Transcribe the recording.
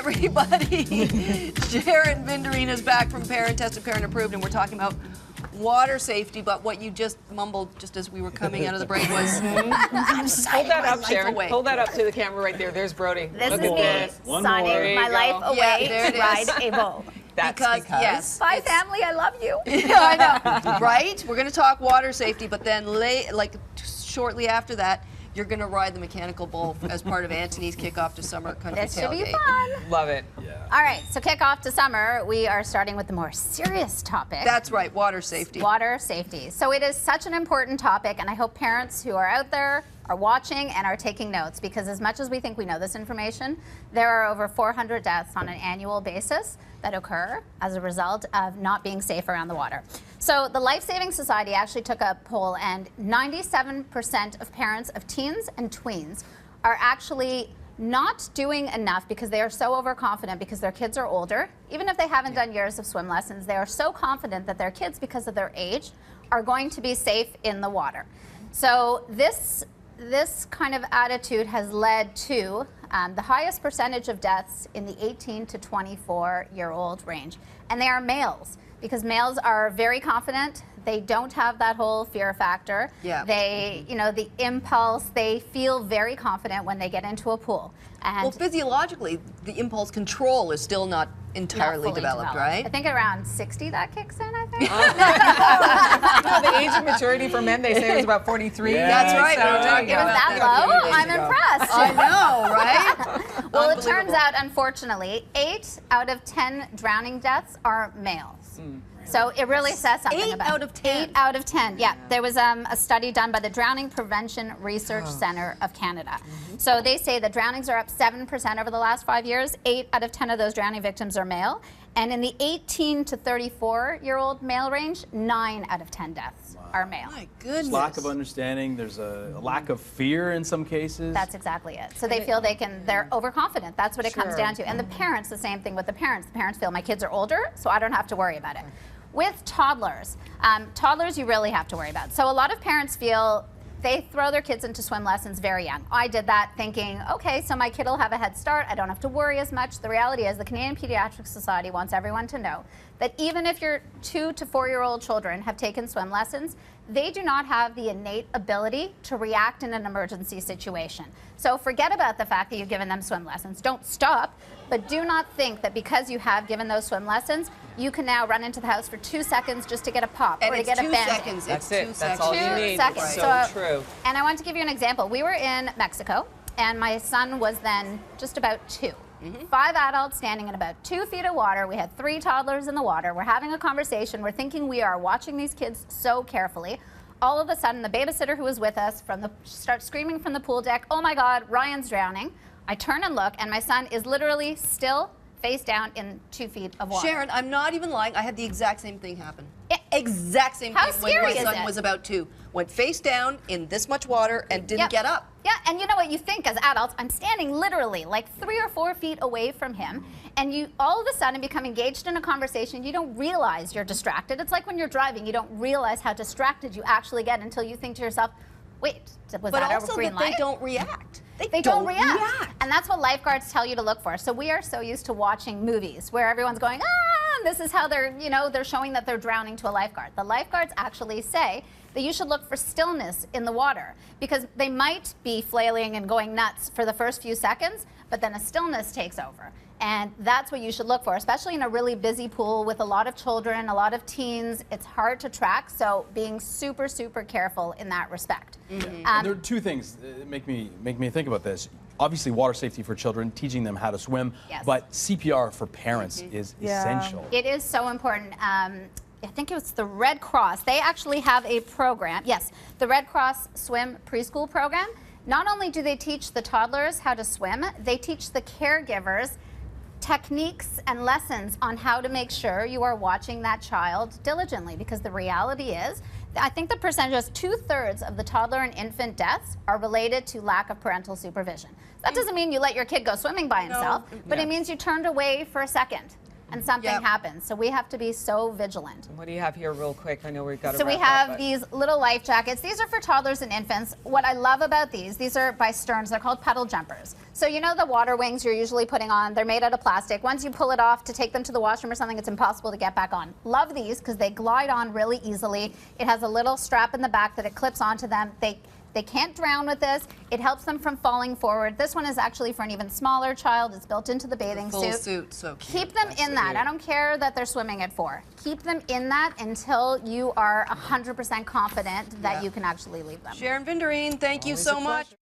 everybody. Sharon Vinderine is back from Parent Tested, Parent Approved, and we're talking about water safety, but what you just mumbled just as we were coming out of the break was, I'm signing Hold that my up, life Sharon. away. Hold that up to the camera right there. There's Brody. This Look is at me this. signing my life away there it to ride is. a bull. That's because, yes. Bye, family. I love you. Yeah, I know, right? We're going to talk water safety, but then shortly after that, you're going to ride the mechanical bull as part of Anthony's kickoff to summer country This should be tailgate. fun. Love it. All right, so kickoff to summer, we are starting with the more serious topic. That's right, water safety. Water safety. So it is such an important topic, and I hope parents who are out there are watching and are taking notes, because as much as we think we know this information, there are over 400 deaths on an annual basis that occur as a result of not being safe around the water. So the Life Saving Society actually took a poll, and 97% of parents of teens and tweens are actually not doing enough because they are so overconfident because their kids are older. Even if they haven't done years of swim lessons, they are so confident that their kids, because of their age, are going to be safe in the water. So this kind of attitude has led to the highest percentage of deaths in the 18 to 24-year-old range. And they are males, because males are very confident. They don't have that whole fear factor. Yeah. They, the impulse, they feel very confident when they get into a pool. And Well, physiologically, the impulse control is still not entirely fully developed, I right? think around 60 that kicks in, I think. No, the age of maturity for men, they say, is about 43. Yeah. That's right. So, We were talking It was about that that a low? few I'm days ago. impressed. I know, right? Well, it turns Unbelievable. out, unfortunately, 8 out of 10 drowning deaths are males. So it really says something 8 about out of 10? 8 out of 10, yeah. There was a study done by the Drowning Prevention Research Center of Canada. So they say that drownings are up 7% over the last 5 years. 8 out of 10 of those drowning victims are male. And in the 18 to 34-year-old male range, 9 out of 10 deaths are male. My goodness. Lack of understanding. There's a lack of fear in some cases. That's exactly it. So they feel they're overconfident. That's what it comes down to. And the parents, the same thing with the parents. The parents feel my kids are older, so I don't have to worry about it. With toddlers, toddlers you really have to worry about. So a lot of parents feel they throw their kids into swim lessons very young. I did that thinking, okay, so my kid will have a head start. I don't have to worry as much. The reality is the Canadian Pediatric Society wants everyone to know that even if your 2 to 4-year-old children have taken swim lessons, they do not have the innate ability to react in an emergency situation. So forget about the fact that you've given them swim lessons. Don't stop, but do not think that because you have given those swim lessons, you can now run into the house for 2 seconds just to get a pop And or to it's get a 2 Band-Aid. seconds. That's It's it. 2 That's seconds. all you 2 need. seconds. So true. And I want to give you an example. We were in Mexico, and my son was then just about 2. 5 adults standing in about 2 feet of water. We had 3 toddlers in the water. We're having a conversation. We're thinking we are watching these kids so carefully. All of a sudden, the babysitter who was with us starts screaming from the pool deck, "Oh my God, Ryan's drowning." I turn and look, and my son is literally still face down in 2 feet of water. Sharon, I'm not even lying. I had the exact same thing happen. Yeah. Exact same How thing when scary my is son it? was about 2. Went face down in this much water and didn't Yep. get up. Yeah, and you know what you think as adults, I'm standing literally like 3 or 4 feet away from him, and you all of a sudden become engaged in a conversation. You don't realize you're distracted. It's like when you're driving, you don't realize how distracted you actually get until you think to yourself, wait, was But that also a green that they light? don't react. They don't react. And that's what lifeguards tell you to look for. So we are so used to watching movies where everyone's going, and this is how they're showing that they're drowning to a lifeguard. The lifeguards actually say that you should look for stillness in the water, because they might be flailing and going nuts for the first few seconds, but then a stillness takes over. And that's what you should look for, especially in a really busy pool with a lot of children, a lot of teens. It's hard to track, so being super, super careful in that respect. And there are 2 things that make me think about this. Obviously, water safety for children, teaching them how to swim, Yes. but CPR for parents is essential. It is so important. I think it was the Red Cross. They actually have a program. Yes, the Red Cross Swim Preschool Program. Not only do they teach the toddlers how to swim, they teach the caregivers techniques and lessons on how to make sure you are watching that child diligently, because the reality is, I think the percentage is 2/3 of the toddler and infant deaths are related to lack of parental supervision. That doesn't mean you let your kid go swimming by himself, but it means you turned away for a second. and something Yep. happens. So we have to be so vigilant. What do you have here real quick? I know we've got to So we wrap up, have but- these little life jackets. These are for toddlers and infants. What I love about these are by Stearns. They're called puddle jumpers. So you know the water wings you're usually putting on, they're made out of plastic. Once you pull it off to take them to the washroom or something, it's impossible to get back on. Love these because they glide on really easily. It has a little strap in the back that it clips onto them. They can't drown with this. It helps them from falling forward. This one is actually for an even smaller child. It's built into the bathing Full suit, so cute. Keep them in that. cute. I don't care that they're swimming at 4. Keep them in that until you are 100% confident that Yeah. you can actually leave them. Sharon Vinderine, thank you Always so a much. pleasure.